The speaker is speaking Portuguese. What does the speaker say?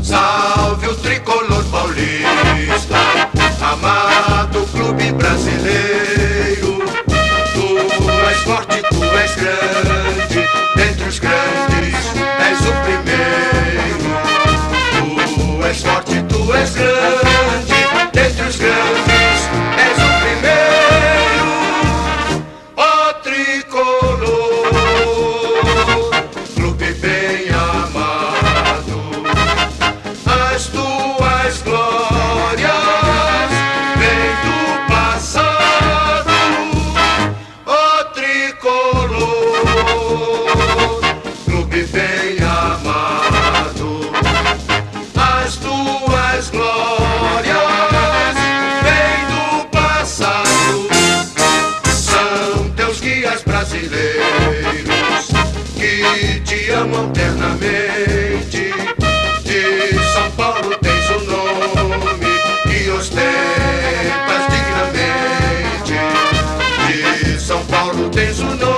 Salve o tricolor paulista, amado clube brasileiro. Tu és forte, tu és grande, dentre os grandes és o primeiro. Tu és forte, tu és grande, dentre os grandes és o primeiro. Ó tricolor, clube bem amado, as tuas glórias vêm do passado. Ó tricolor, clube bem amado, as tuas glórias vêm do passado. São teus guias brasileiros que te amam eternamente. De São Paulo tens o nome que ostentas dignamente. De São Paulo tens o nome